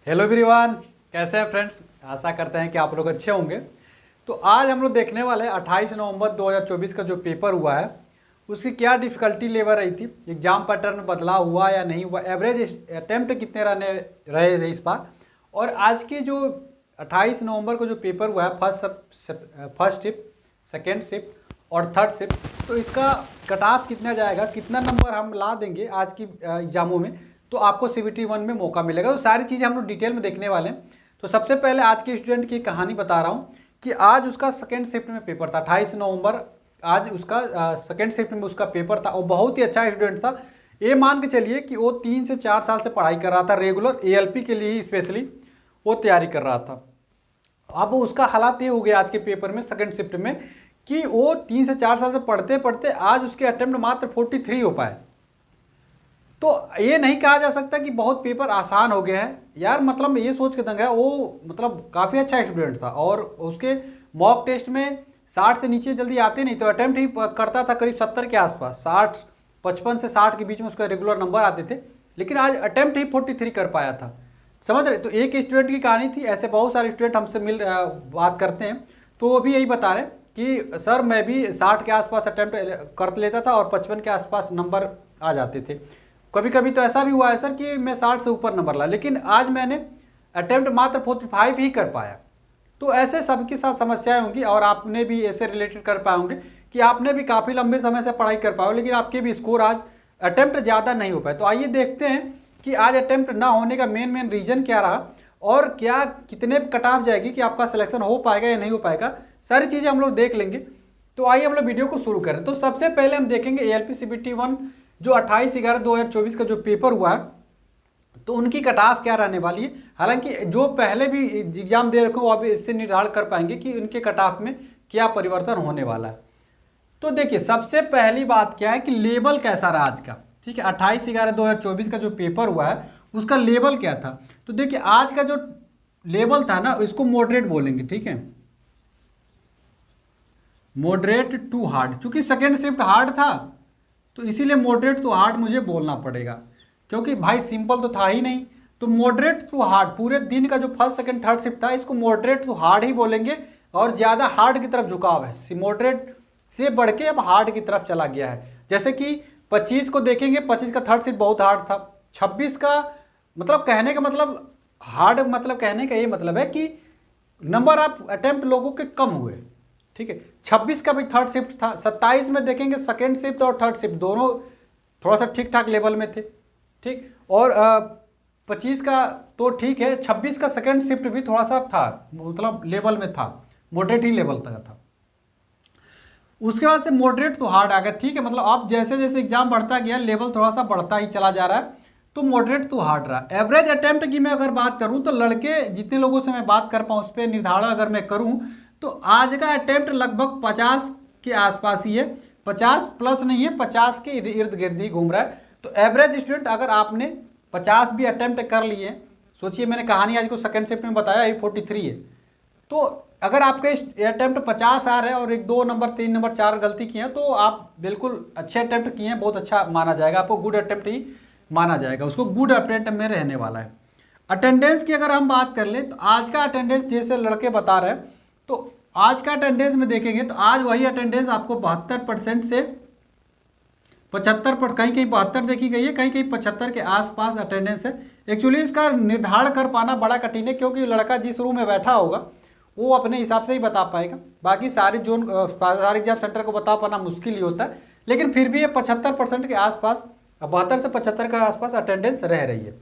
Hello everyone, कैसे हैं friends. आशा करते हैं कि आप लोग अच्छे होंगे। तो आज हम लोग देखने वाले हैं 28 नवंबर 2024 का जो पेपर हुआ है उसकी क्या डिफ़िकल्टी लेवल रही थी, एग्जाम पैटर्न बदलाव हुआ या नहीं हुआ, एवरेज अटेम्प्ट कितने रहे थे इस बार। और आज के जो 28 नवंबर को जो पेपर हुआ है फर्स्ट शिफ्ट, सेकेंड शिफ्ट और थर्ड शिफ्ट, तो इसका कट ऑफ कितना जाएगा, कितना नंबर हम ला देंगे आज की एग्जामों में, तो आपको CBT 1 में मौका मिलेगा। तो सारी चीज़ें हम लोग डिटेल में देखने वाले हैं। तो सबसे पहले आज के स्टूडेंट की कहानी बता रहा हूँ कि आज उसका सेकेंड शिफ्ट में पेपर था। 28 नवंबर आज उसका सेकेंड शिफ्ट में उसका पेपर था और बहुत ही अच्छा स्टूडेंट था। ये मान के चलिए कि वो 3 से 4 साल से पढ़ाई कर रहा था, रेगुलर ALP के लिए ही स्पेशली वो तैयारी कर रहा था। अब उसका हालात ये हो गया आज के पेपर में सेकेंड शिफ्ट में कि वो 3 से 4 साल से पढ़ते पढ़ते आज उसके अटेम्प्ट मात्र 43 हो पाए। तो ये नहीं कहा जा सकता कि बहुत पेपर आसान हो गया है यार, मतलब ये सोच के दंगा है वो मतलब काफ़ी अच्छा स्टूडेंट था और उसके मॉक टेस्ट में 60 से नीचे जल्दी आते नहीं, तो अटेम्प्ट ही करता था करीब 70 के आसपास, 55 से 60 के बीच में उसका रेगुलर नंबर आते थे, लेकिन आज अटेम्प्ट ही 43 कर पाया था। समझ रहे। तो एक स्टूडेंट की कहानी थी, ऐसे बहुत सारे स्टूडेंट हमसे बात करते हैं तो वो भी यही बता रहे कि सर मैं भी 60 के आसपास अटेम्प्ट कर लेता था और 55 के आसपास नंबर आ जाते थे। कभी कभी तो ऐसा भी हुआ है सर कि मैं 60 से ऊपर नंबर ला, लेकिन आज मैंने अटेम्प्ट मात्र 45 ही कर पाया। तो ऐसे सबके साथ समस्याएं होंगी और आपने भी ऐसे रिलेटेड कर पाओगे कि आपने भी काफ़ी लंबे समय से पढ़ाई कर पाओ, लेकिन आपके भी स्कोर आज अटेम्प्ट ज़्यादा नहीं हो पाए। तो आइए देखते हैं कि आज अटेम्प्ट ना होने का मेन रीज़न क्या रहा और क्या कितने कट ऑफ जाएगी कि आपका सिलेक्शन हो पाएगा या नहीं हो पाएगा, सारी चीज़ें हम लोग देख लेंगे। तो आइए हम लोग वीडियो को शुरू करें। तो सबसे पहले हम देखेंगे ALP CBT 1 जो 28/11/2024 का जो पेपर हुआ है तो उनकी कट ऑफ क्या रहने वाली है। हालांकि जो पहले भी एग्जाम दे रखे हो अब इससे निर्धारण कर पाएंगे कि उनके कट ऑफ में क्या परिवर्तन होने वाला है। तो देखिए सबसे पहली बात क्या है कि लेवल कैसा रहा आज का। ठीक है, 28/11/2024 का जो पेपर हुआ है उसका लेवल क्या था। तो देखिए आज का जो लेवल था ना इसको मॉडरेट बोलेंगे। ठीक है, मॉडरेट टू हार्ड, चूंकि सेकेंड शिफ्ट हार्ड था तो इसीलिए मॉडरेट टू हार्ड मुझे बोलना पड़ेगा, क्योंकि भाई सिंपल तो था ही नहीं। तो मॉडरेट टू हार्ड पूरे दिन का जो फर्स्ट सेकंड थर्ड शिफ्ट था इसको मॉडरेट टू हार्ड ही बोलेंगे और ज़्यादा हार्ड की तरफ झुकाव है। मॉडरेट से बढ़ के अब हार्ड की तरफ चला गया है। जैसे कि 25 को देखेंगे, 25 का थर्ड शिफ्ट बहुत हार्ड था। 26 का मतलब कहने का मतलब हार्ड मतलब कहने का ये मतलब है कि नंबर ऑफ अटेम्प्ट लोगों के कम हुए। ठीक है, 26 का भी थर्ड शिफ्ट था। 27 में देखेंगे सेकेंड शिफ्ट और थर्ड शिफ्ट दोनों थोड़ा सा ठीक ठाक लेवल में थे। ठीक, और 25 का तो ठीक है, 26 का सेकेंड शिफ्ट भी थोड़ा सा था, मतलब लेवल में था, मॉडरेट ही लेवल तक था। उसके बाद से मॉडरेट तो हार्ड आ गया। ठीक है, मतलब अब जैसे जैसे एग्जाम बढ़ता गया लेवल थोड़ा सा बढ़ता ही चला जा रहा है, तो मॉडरेट तो हार्ड रहा। एवरेज अटेम्प्ट की मैं अगर बात करूं तो लड़के जितने लोगों से मैं बात कर पाऊँ उस पर निर्धारण अगर मैं करूं तो आज का अटेम्प्ट लगभग 50 के आसपास ही है। 50 प्लस नहीं है, 50 के इर्द गिर्द ही घूम रहा है। तो एवरेज स्टूडेंट अगर आपने 50 भी अटेम्प्ट कर लिए, सोचिए मैंने कहानी आज को सेकेंड शिफ्ट में बताया ये 43 है, तो अगर आपके अटेम्प्ट 50 आ रहे हैं और 1 2 नंबर 3 नंबर 4 गलती किए हैं तो आप बिल्कुल अच्छे अटेम्प्ट किए हैं, बहुत अच्छा माना जाएगा, आपको गुड अटेम्प्ट ही माना जाएगा, उसको गुड अटेम्प्ट में रहने वाला है। अटेंडेंस की अगर हम बात कर लें तो आज का अटेंडेंस जैसे लड़के बता रहे हैं, तो आज का अटेंडेंस में देखेंगे तो आज वही अटेंडेंस आपको 72% से 75 पर, कहीं कहीं 72 देखी गई है, कहीं कहीं 75 के आसपास अटेंडेंस है। एक्चुअली इसका निर्धारण कर पाना बड़ा कठिन है, क्योंकि लड़का जिस रूम में बैठा होगा वो अपने हिसाब से ही बता पाएगा, बाकी सारे सारे एग्जाम सेंटर को बता पाना मुश्किल ही होता है। लेकिन फिर भी ये 75% के आसपास, 72 से 75 के आसपास अटेंडेंस रह रही है।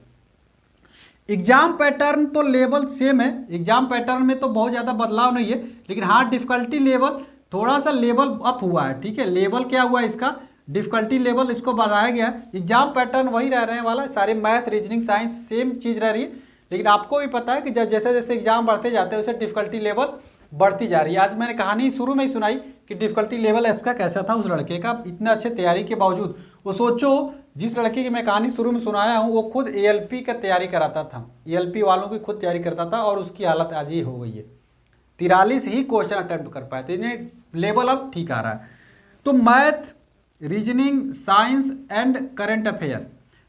एग्जाम पैटर्न तो लेवल सेम है, एग्जाम पैटर्न में तो बहुत ज़्यादा बदलाव नहीं है, लेकिन हाँ डिफ़िकल्टी लेवल थोड़ा सा लेवल अप हुआ है। ठीक है, लेवल क्या हुआ इसका, डिफ़िकल्टी लेवल इसको बढ़ाया गया है। एग्जाम पैटर्न वही रहने वाला है, सारे मैथ रीजनिंग साइंस सेम चीज़ रह रही है, लेकिन आपको भी पता है कि जब जैसे जैसे एग्जाम बढ़ते जाते हैं वैसे डिफ़िकल्टी लेवल बढ़ती जा रही है। आज मैंने कहानी शुरू में ही सुनाई कि डिफ़िकल्टी लेवल इसका कैसा था उस लड़के का, इतना अच्छे तैयारी के बावजूद। वो सोचो जिस लड़के की मैं कहानी शुरू में सुनाया हूँ वो खुद ALP का तैयारी कराता था, ALP वालों की खुद तैयारी करता था और उसकी हालत आज ही हो गई है। 43 ही क्वेश्चन अटेम्प्ट कर पाए, तो इन्हें लेवल अब ठीक आ रहा है। तो math reasoning science and current affair,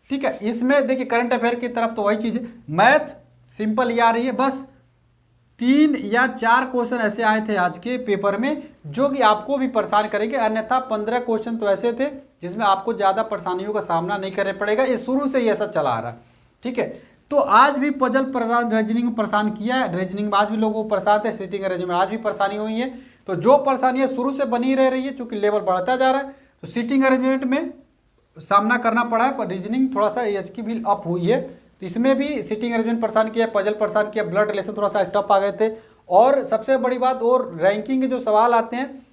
ठीक है, इसमें देखिए करंट अफेयर की तरफ तो वही चीज़ है, मैथ सिंपल ये आ रही है। बस 3 या 4 क्वेश्चन ऐसे आए थे आज के पेपर में जो कि आपको भी परेशान करेंगे, अन्यथा 15 क्वेश्चन तो ऐसे थे जिसमें आपको ज़्यादा परेशानियों का सामना नहीं करना पड़ेगा। ये शुरू से ही ऐसा चला आ रहा है, ठीक है। तो आज भी पजल परेशान, रीजनिंग में परेशान किया है, रीजनिंग में आज भी लोगों को परेशान थे, सिटिंग अरेंजमेंट में आज भी परेशानी हुई है। तो जो परेशानियाँ शुरू से बनी रह रही है, चूँकि लेवल बढ़ता जा रहा है, तो सिटिंग अरेंजमेंट में सामना करना पड़ा है, पर रीजनिंग थोड़ा सा एच की भी अप हुई है। तो इसमें भी सिटिंग अरेंजमेंट परेशान किया, पजल परेशान किया, ब्लड रिलेशन थोड़ा सा टफ आ गए थे। और सबसे बड़ी बात, और रैंकिंग के जो सवाल आते हैं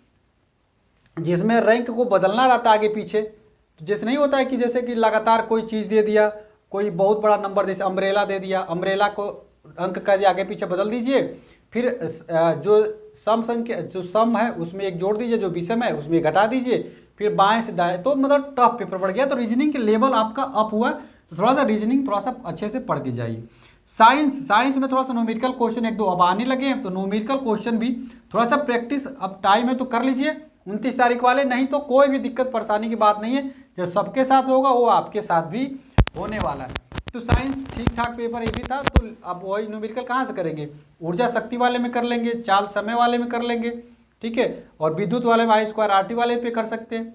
जिसमें रैंक को बदलना रहता है आगे पीछे, तो जैसे नहीं होता है कि जैसे कि लगातार कोई चीज़ दे दिया, कोई बहुत बड़ा नंबर, जैसे अम्ब्रेला दे दिया, अम्ब्रेला को अंक कर दिया, आगे पीछे बदल दीजिए, फिर जो सम संख्या, जो सम है उसमें एक जोड़ दीजिए, जो विषम है उसमें घटा दीजिए, फिर बाएं से दाएं, तो मतलब टफ पेपर पड़ गया। तो रीजनिंग के लेवल आपका अप हुआ, तो थोड़ा सा रीजनिंग थोड़ा सा अच्छे से पढ़ के जाइए। साइंस में थोड़ा सा न्यूमेरिकल क्वेश्चन 1-2 अब आने लगे हैं, तो न्यूमेरिकल क्वेश्चन भी थोड़ा सा प्रैक्टिस अब टाइम है तो कर लीजिए 29 तारीख वाले, नहीं तो कोई भी दिक्कत परेशानी की बात नहीं है। जो सबके साथ होगा वो आपके साथ भी होने वाला है। तो साइंस ठीक ठाक पेपर ये भी था, तो अब वही न्यूमेरिकल कहाँ से करेंगे, ऊर्जा शक्ति वाले में कर लेंगे, चाल समय वाले में कर लेंगे, ठीक है। और विद्युत वाले में I² RT वाले पे कर सकते हैं,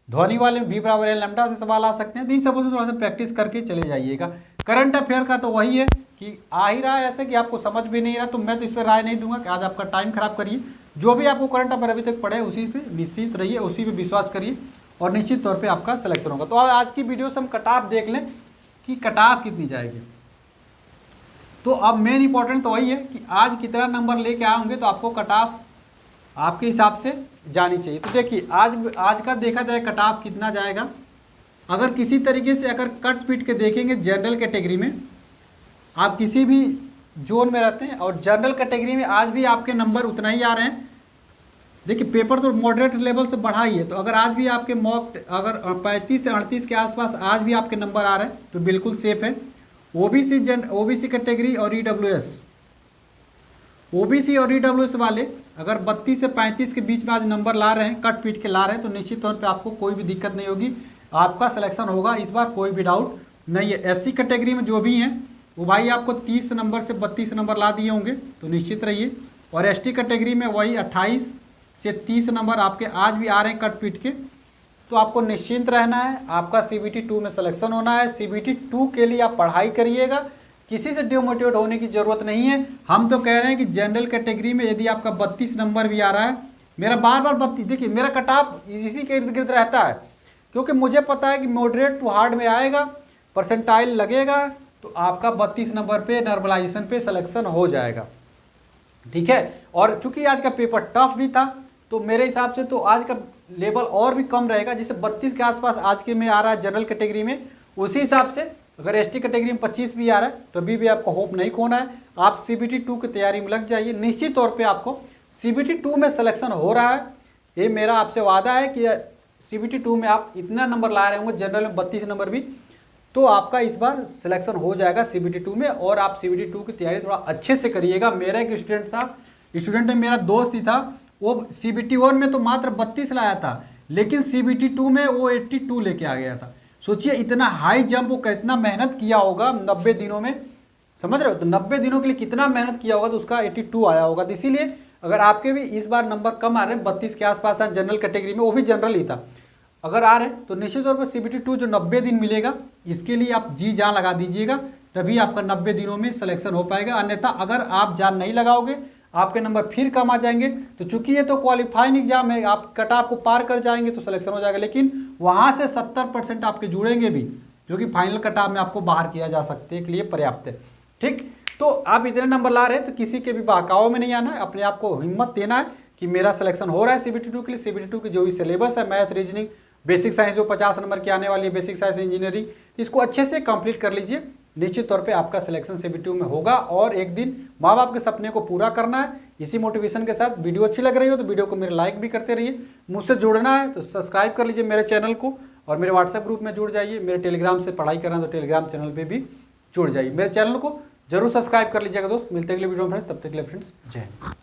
ध्वनि वाले में V = λ से सवाल आ सकते हैं। तो इन सबों से थोड़ा सा प्रैक्टिस करके चले जाइएगा। करंट अफेयर का तो वही है कि आ ही रहा है ऐसे कि आपको समझ भी नहीं रहा, तो मैं तो इस पर राय नहीं दूंगा कि आज आपका टाइम खराब करिए। जो भी आपको करंट अफेयर अभी तक पढ़े उसी पे निश्चित रहिए, उसी पे विश्वास करिए और निश्चित तौर पे आपका सिलेक्शन होगा। तो आज की वीडियो से हम कट ऑफ देख लें कि कट ऑफ कितनी जाएगी। तो अब मेन इंपॉर्टेंट तो वही है कि आज कितना नंबर लेके आएंगे, तो आपको कट ऑफ आपके हिसाब से जानी चाहिए। तो देखिए आज का देखा जाए कट ऑफ कितना जाएगा। अगर किसी तरीके से अगर कट पीट के देखेंगे जनरल कैटेगरी में, आप किसी भी जोन में रहते हैं और जनरल कैटेगरी में आज भी आपके नंबर उतना ही आ रहे हैं। देखिए पेपर तो मॉडरेट लेवल से बढ़ा ही है, तो अगर आज भी आपके मॉक अगर 35 से 38 के आसपास आज भी आपके नंबर आ रहे हैं तो बिल्कुल सेफ है। ओबीसी कैटेगरी और ओबीसी और ईडब्ल्यूएस वाले अगर 32 से 35 के बीच में आज नंबर ला रहे हैं, कट पीट के ला रहे हैं, तो निश्चित तौर पे आपको कोई भी दिक्कत नहीं होगी, आपका सिलेक्शन होगा इस बार, कोई भी डाउट नहीं है। एससी कैटेगरी में जो भी हैं वो भाई आपको 30 नंबर से 32 नंबर ला दिए होंगे, तो निश्चित रहिए। और एसटी कैटेगरी में वही 28 से 30 नंबर आपके आज भी आ रहे हैं कट पीट के, तो आपको निश्चिंत रहना है, आपका CBT 2 में सिलेक्शन होना है। CBT 2 के लिए आप पढ़ाई करिएगा, किसी से डिमोटिवेट होने की ज़रूरत नहीं है। हम तो कह रहे हैं कि जनरल कैटेगरी में यदि आपका 32 नंबर भी आ रहा है, मेरा बार 32, देखिए मेरा कट ऑफ इसी के इर्द गिर्द रहता है, क्योंकि मुझे पता है कि मॉडरेट टू हार्ड में आएगा, परसेंटाइल लगेगा, तो आपका 32 नंबर पे नॉर्मलाइजेशन पे सिलेक्शन हो जाएगा, ठीक है। और चूंकि आज का पेपर टफ भी था, तो मेरे हिसाब से तो आज का लेवल और भी कम रहेगा, जैसे 32 के आसपास आज के में आ रहा है जनरल कैटेगरी में, उसी हिसाब से अगर एसटी कैटेगरी में 25 भी आ रहा है तो अभी भी आपको होप नहीं खोना है। आप CBT 2 की तैयारी में लग जाइए, निश्चित तौर पे आपको CBT 2 में सिलेक्शन हो रहा है। ये मेरा आपसे वादा है कि CBT 2 में आप इतना नंबर ला रहे होंगे, जनरल में 32 नंबर भी, तो आपका इस बार सिलेक्शन हो जाएगा CBT 2 में। और आप CBT 2 की तैयारी थोड़ा अच्छे से करिएगा। मेरा एक स्टूडेंट में मेरा दोस्त ही था, वो CBT 1 में तो मात्र 32 लाया था, लेकिन CBT 2 में वो 82 लेके आ गया था। सोचिए इतना हाई जंप, वो कितना मेहनत किया होगा 90 दिनों में, समझ रहे हो, तो 90 दिनों के लिए कितना मेहनत किया होगा, तो उसका 82 आया होगा। तो इसीलिए अगर आपके भी इस बार नंबर कम आ रहे हैं, 32 के आसपास है जनरल कैटेगरी में, वो भी जनरल ही था, अगर आ रहे हैं तो निश्चित तौर पर CBT 2 जो 90 दिन मिलेगा, इसके लिए आप जी जान लगा दीजिएगा, तभी आपका 90 दिनों में सिलेक्शन हो पाएगा। अन्यथा अगर आप जान नहीं लगाओगे, आपके नंबर फिर कम आ जाएंगे। तो चूंकि ये तो क्वालिफाइंग एग्जाम है, आप कट ऑफ को पार कर जाएंगे तो सिलेक्शन हो जाएगा, लेकिन वहाँ से 70% आपके जुड़ेंगे भी, जो कि फाइनल कट ऑफ में आपको बाहर किया जा सकते के लिए पर्याप्त है, ठीक। तो आप इतने नंबर ला रहे हैं तो किसी के भी बहकाव में नहीं आना है, अपने आप को हिम्मत देना है कि मेरा सिलेक्शन हो रहा है CBT 2 के लिए। CBT 2 की जो भी सिलेबस है, मैथ, रीजनिंग, बेसिक साइंस जो 50 नंबर की आने वाली है, बेसिक साइंस, इंजीनियरिंग, इसको अच्छे से कंप्लीट कर लीजिए, निश्चित तौर पे आपका सिलेक्शन CBT 2 में होगा। और एक दिन माँ बाप के सपने को पूरा करना है, इसी मोटिवेशन के साथ। वीडियो अच्छी लग रही हो तो वीडियो को मेरे लाइक भी करते रहिए, मुझसे जुड़ना है तो सब्सक्राइब कर लीजिए मेरे चैनल को, और मेरे व्हाट्सएप ग्रुप में जुड़ जाइए, मेरे टेलीग्राम से पढ़ाई करना तो टेलीग्राम चैनल पर भी जुड़ जाइए। मेरे चैनल को जरूर सब्सक्राइब कर लीजिएगा दोस्त। मिलते अगले वीडियो में फ्रेंड्स, तब तक के लिए फ्रेंड्स जय हिंद।